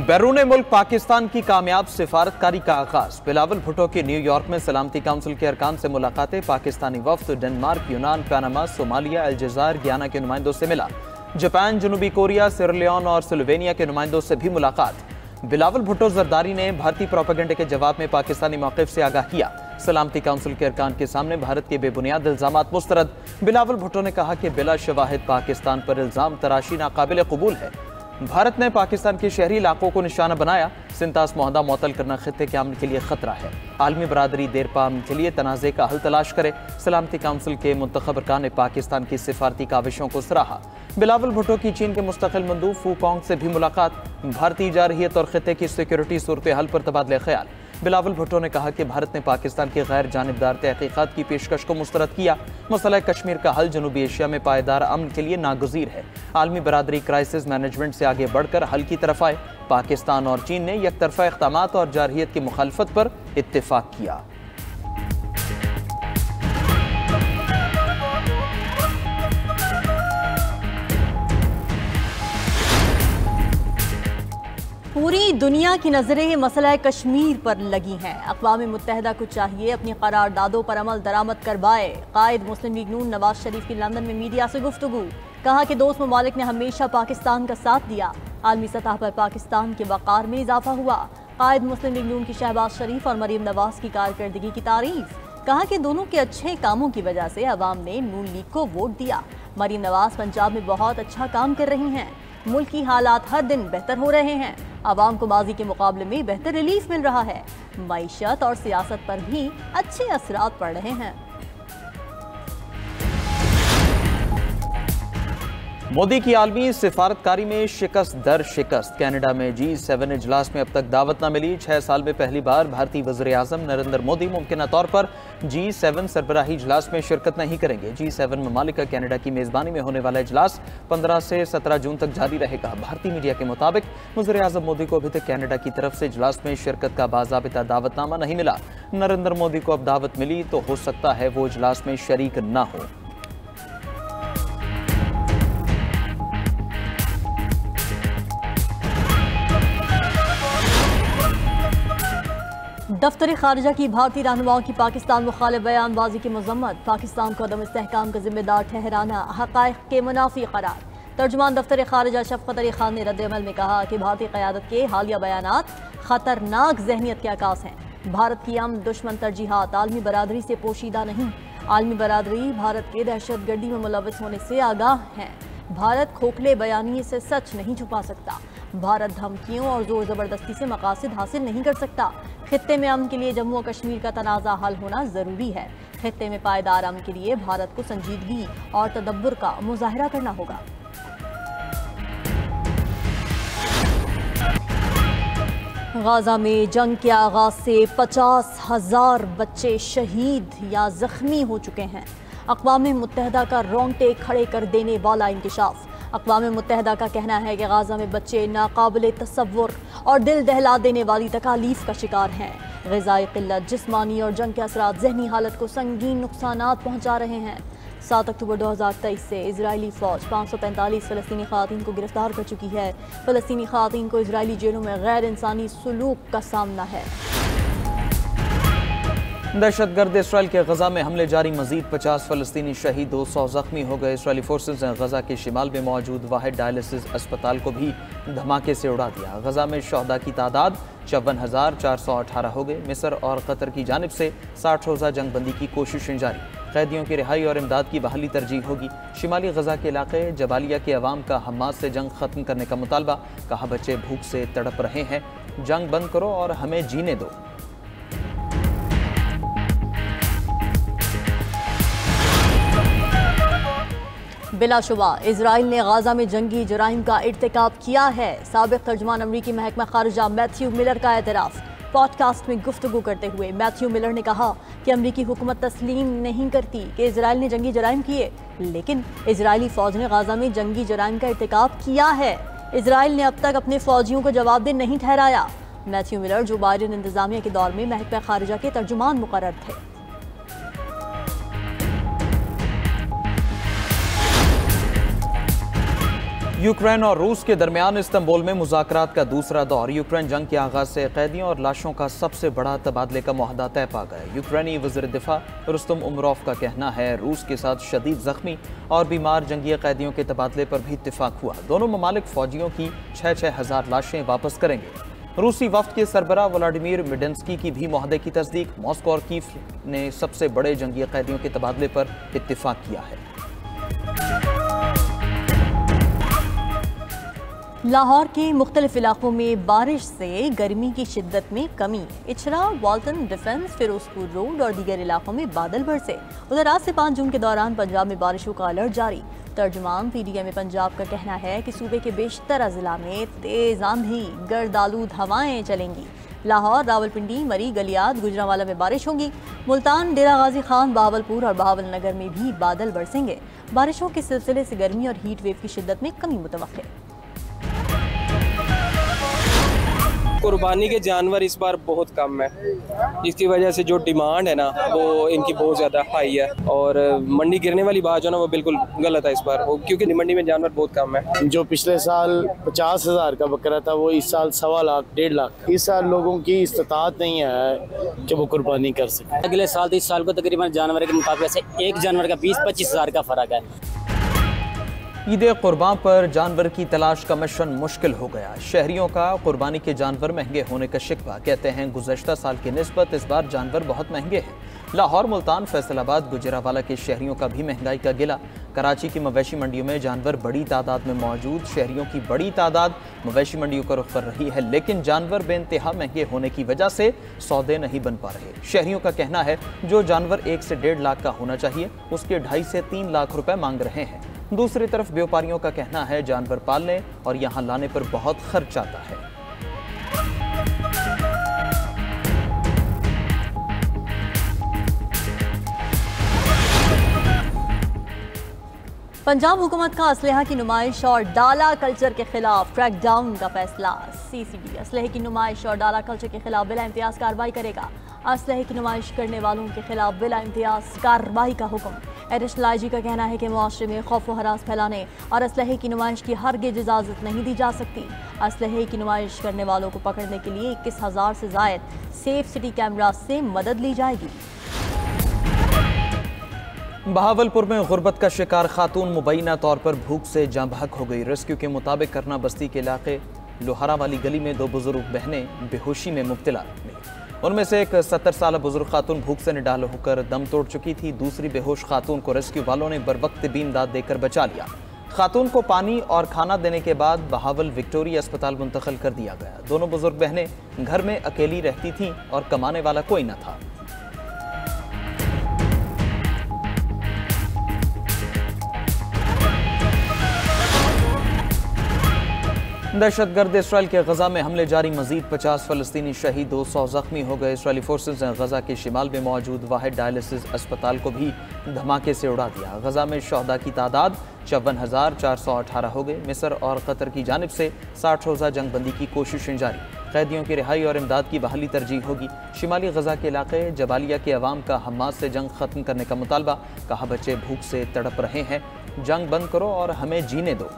बैरून मुल्क पाकिस्तान की कामयाब सिफारतकारी का आगाज। बिलावल भुट्टो की न्यूयॉर्क में सलामती काउंसिल के अरकान से मुलाकातें। पाकिस्तानी वफ्द डेनमार्क, यूनान, पनामा, सोमालिया, अल्जायर, गियाना के नुमाइंदों से मिला। जापान, जनूबी कोरिया, सियरलियोन और स्लोवेनिया के नुमाइंदों से भी मुलाकात। बिलावल भुट्टो जरदारी ने भारतीय प्रोपेगेंडे के जवाब में पाकिस्तानी मौक़िफ़ से आगाह किया। सलामती काउंसिल के अरकान के सामने भारत के बेबुनियाद इल्जामात मुस्तरद। बिलावल भुट्टो ने कहा कि बिला शवाहिद पाकिस्तान पर इल्जाम तराशी नाकाबिल कबूल है। भारत ने पाकिस्तान के शहरी इलाकों को निशाना बनाया। सिंतास मुआहदा मुअत्तल करना खित्ते के अमन के लिए खतरा है। आलमी बरादरी देरपा अमन के लिए तनाज़े का हल तलाश करे। सलामती काउंसिल के मुंतखब अरकान ने पाकिस्तान की सिफारती काविशों को सराहा। बिलावल भुट्टो की चीन के मुस्तकिल मंदूब फू कॉन्ग से भी मुलाकात। भारतीय जारहियत और खित्ते की सिक्योरिटी सूरत हाल पर तबादले ख्याल। बिलावल भुट्टो ने कहा कि भारत ने पाकिस्तान की गैर जानिबदार तहकीकात की पेशकश को मुस्तरद किया। मसला कश्मीर का हल जनूबी एशिया में पायदार अमन के लिए नागुज़ीर है। आलमी बरादरी क्राइसिस मैनेजमेंट से आगे बढ़कर हल की तरफ आए। पाकिस्तान और चीन ने यकतरफा इक़दामात और जारहियत की मुखालफत पर इत्तिफाक किया। पूरी दुनिया की नज़रें मसला कश्मीर पर लगी हैं। अक़वाम मुत्तहिदा को चाहिए अपनी करारदादों पर अमल दरामद करवाए। कायद मुस्लिम लीग नून नवाज शरीफ की लंदन में मीडिया से गुफ्तगू। कहा कि दोस्त ममालिक ने हमेशा पाकिस्तान का साथ दिया। आलमी सतह पर पाकिस्तान के वक़ार में इजाफा हुआ। कायद मुस्लिम लीग नून की शहबाज शरीफ और मरीम नवाज की कारकर्दगी की तारीफ। कहा कि दोनों के अच्छे कामों की वजह से अवाम ने नून लीग को वोट दिया। मरीम नवाज पंजाब में बहुत अच्छा काम कर रही हैं। मुल्क की हालात हर दिन बेहतर हो रहे हैं। आवाम को माजी के मुकाबले में बेहतर रिलीफ मिल रहा है। मईशत और सियासत पर भी अच्छे असरात पड़ रहे हैं। मोदी की आलमी सिफारतकारी में शिकस्त दर शिकस्त। कनाडा में G7 इजलास में अब तक दावत न मिली। 6 साल में पहली बार भारतीय वज़ीर आज़म नरेंद्र मोदी मुमकिन तौर पर G7 सरबराही इजलास में शिरकत नहीं करेंगे। G7 ममालिक का कनाडा की मेज़बानी में होने वाला इजलास 15 से 17 जून तक जारी रहेगा। भारतीय मीडिया के मुताबिक वज़ीर आज़म मोदी को अभी तक कनाडा की तरफ से इजलास में शिरकत का बाज़ाबिता दावतनामा नहीं मिला। नरेंद्र मोदी को अब दावत मिली तो हो सकता है वो इजलास में शरीक न हो। दफ्तर खारजा की भारतीय रहनुमाओं की पाकिस्तान मुखालिफ बयानबाजी की मजम्मत। पाकिस्तान को अदम इस्तेहकाम का जिम्मेदार ठहराना हक़ाइक़ के मुनाफी करार। तर्जुमान दफ्तर खारजा शफ़क़त अली खान ने रद्द-ए-अमल में कहा कि भारतीय क़यादत के हालिया बयानात ख़तरनाक जहनीत के अक्कास हैं। भारत की अमन दुश्मन तरजीहात आलमी बरादरी से पोशीदा नहीं। आलमी बरादरी भारत के दहशतगर्दी में मुलव्वस होने से आगाह है। भारत खोखले बयानी से सच नहीं छुपा सकता। भारत धमकियों और जोर ज़बरदस्ती से मकासद हासिल नहीं कर सकता। खित्ते में अमन के लिए जम्मू और कश्मीर का तनाज़ा हल होना ज़रूरी है। खित्ते में पायदार अमन के लिए भारत को संजीदगी और तदब्बुर का मुज़ाहिरा करना होगा। गाज़ा में जंग के आगाज़ से 50,000 बच्चे शहीद या ज़ख्मी हो चुके हैं। अक़वाम मुत्तहिदा का रोंगटे खड़े कर देने वाला इंकशाफ। अक़वाम मुत्तहिदा का कहना है कि गाज़ा में बच्चे नाकाबिल तसव्वुर और दिल दहला देने वाली तकालीफ का शिकार हैं। ग़िज़ाई क़िल्लत, जिस्मानी और जंग के असरात ज़हनी हालत को संगीन नुकसानात पहुँचा रहे हैं। 7 अक्टूबर 2023 से इजरायली फ़ौज 545 फ़लस्तीनी ख़वातीन को गिरफ्तार कर चुकी है। फ़लस्तीनी ख़वातीन को इजरायली जेलों में गैर इंसानी सलूक का सामना है। दहशतगर्द इसराइल के गजा में हमले जारी। मजीद 50 फ़लस्तीनी शहीद, 200 ज़ख्मी हो गए। इसराइली फोर्सेज ने गजा के शिमाल में मौजूद वाहिद डायलिसिस अस्पताल को भी धमाके से उड़ा दिया। गजा में शहदा की तादाद 54,418 हो गए। मिस्र और कतर की जानिब से 60 रोज़ा जंग बंदी की कोशिशें जारी। कैदियों की रिहाई और इमदाद की बहाली तरजीह होगी। शिमाली गजा के इलाके जबालिया के अवाम का हमास से जंग खत्म करने का मुतालबा। कहा बच्चे भूख से तड़प रहे हैं, जंग बंद करो और हमें जीने दो। बिलाशुबा इजराइल ने गाज़ा में जंगी जराइम का इर्तिकाब किया है। साबिक़ तर्जुमान अमरीकी महकमा खारजा मैथ्यू मिलर का एतराफ़। पॉडकास्ट में गुफ्तगू करते हुए मैथ्यू मिलर ने कहा कि अमरीकी हुकूमत तस्लीम नहीं करती कि इजराइल ने जंगी जराइम किए, लेकिन इजरायली फ़ौज ने गाज़ा में जंगी जराइम का इर्तिकाब किया है। इजराइल ने अब तक अपने फ़ौजियों को जवाबदेह नहीं ठहराया। मैथ्यू मिलर जो बाइडेन इंतज़ामिया के दौर में महकमा खारजा के तर्जुमान मुकर्रर थे। यूक्रेन और रूस के दरमियान इस्तांबुल में मुज़ाकरात का दूसरा दौर। यूक्रेन जंग के आगाज से कैदियों और लाशों का सबसे बड़ा तबादले का मुआहदा तय पा गया। यूक्रेनी वज़ीर दिफा रुस्तम उमरोव का कहना है रूस के साथ शदीद जख्मी और बीमार जंगी कैदियों के तबादले पर भी इत्तेफाक हुआ। दोनों ममालिक फौजियों की 6,000 लाशें वापस करेंगे। रूसी वफ्द के सरबरा व्लादिमीर मेडिंस्की की भी मुआहदे की तस्दीक। मॉस्को और कीव ने सबसे बड़े जंगी कैदियों के तबादले पर इत्तेफाक किया है। लाहौर के मुख्तलिफ इलाकों में बारिश से गर्मी की शिद्दत में कमी। Ichhra, Walton, defence, Ferozepur road और दीगर इलाकों में बादल बरसे। उधर आज से 5 जून के दौरान पंजाब में बारिशों का अलर्ट जारी। तर्जुमान PDM पंजाब का कहना है कि सूबे के बेशतर अजला में तेज आंधी, गर्द आलूद हवाएं चलेंगी। लाहौर, रावलपिंडी, मरी, गलियात, गुजरांवाला में बारिश होगी। मुल्तान, डेरा गाजी खान, बहावलपुर और बहावलनगर में भी बादल बरसेंगे। बारिशों के सिलसिले से गर्मी और हीट वेव की शिद्दत में कमी मुतवक्किल। कुर्बानी के जानवर इस बार बहुत कम है, जिसकी वजह से जो डिमांड है ना वो इनकी बहुत ज़्यादा हाई है। और मंडी गिरने वाली बात जो ना वो बिल्कुल गलत है इस बार, क्योंकि मंडी में जानवर बहुत कम है। जो पिछले साल 50,000 का बकरा था वो इस साल 1.25 लाख 1.5 लाख। इस साल लोगों की इस्तात नहीं है कि वो कुर्बानी कर सके। अगले साल तो इस साल को तकरीबन जानवर के मुकाबले से एक जानवर का 20-25 हज़ार का फ़र्क है। ईद कुर्बान पर जानवर की तलाश का मिशन मुश्किल हो गया। शहरियों का कुर्बानी के जानवर महंगे होने का शिकवा। कहते हैं गुज़श्ता साल की निस्बत इस बार जानवर बहुत महंगे हैं। लाहौर, मुल्तान, फैसलाबाद, गुजरांवाला के शहरियों का भी महंगाई का गिला। कराची की मवेशी मंडियों में जानवर बड़ी तादाद में मौजूद। शहरियों की बड़ी तादाद मवेशी मंडियों का रुख कर रही है, लेकिन जानवर बेइंतहा महंगे होने की वजह से सौदे नहीं बन पा रहे। शहरियों का कहना है जो जानवर 1 से 1.5 लाख का होना चाहिए उसके 2.5 से 3 लाख रुपए मांग रहे हैं। दूसरी तरफ व्यापारियों का कहना है जानवर पालने और यहाँ लाने पर बहुत खर्च आता है। पंजाब हुकूमत का असलहा की नुमाइश और डाला कल्चर के खिलाफ क्रैकडाउन का फैसला। CCD असलहे की नुमाइश और डाला कल्चर के खिलाफ बिला इम्तियाज कार्रवाई करेगा। असलहे की नुमाइश करने वालों के खिलाफ बिला इम्तियाज कार्रवाई का हुक्म। एडिशनल IG का कहना है कि मुआशरे में खौफ व हरास फैलाने और असलहे की नुमाइश की हरगिज़ इजाज़त नहीं दी जा सकती। असलहे की नुमाइश करने वालों को पकड़ने के लिए 21,000 से ज़ायद सेफ सिटी कैमरा से मदद ली जाएगी। बहावलपुर में गुर्बत का शिकार खातून मुबैना तौर पर भूख से जाँ बहक हो गई। रेस्क्यू के मुताबिक करना बस्ती के इलाके लोहारा वाली गली में 2 बुजुर्ग बहनें बेहोशी में मुब्तला मिली। उनमें से एक 70 साल बुजुर्ग खातून भूख से निडाल होकर दम तोड़ चुकी थी। दूसरी बेहोश खातून को रेस्क्यू वालों ने बरवक्त भी इमदाद देकर बचा लिया। खातून को पानी और खाना देने के बाद बहावल विक्टोरिया अस्पताल मुंतकिल कर दिया गया। दोनों बुजुर्ग बहनें घर में अकेली रहती थीं और कमाने वाला कोई न था। दहशतगर्द इसराइल के गजा में हमले जारी। मजीद 50 फलस्तीनी शहीद, 200 जख्मी हो गए। इसराइली फोर्सेज ने गजा के शिमाल में मौजूद वाहिद डायलिसिस अस्पताल को भी धमाके से उड़ा दिया। गजा में शहदा की तादाद 54,418 हो गए। मिस्र और कतर की जानिब से 60 रोज़ा जंगबंदी की कोशिशें जारी। कैदियों की रिहाई और इमदाद की बहाली तरजीह होगी। शिमाली गजा के इलाके जबालिया के अवाम का हमास से जंग खत्म करने का मुतालबा। कहा बच्चे भूख से तड़प रहे हैं, जंग बंद करो और हमें जीने दो।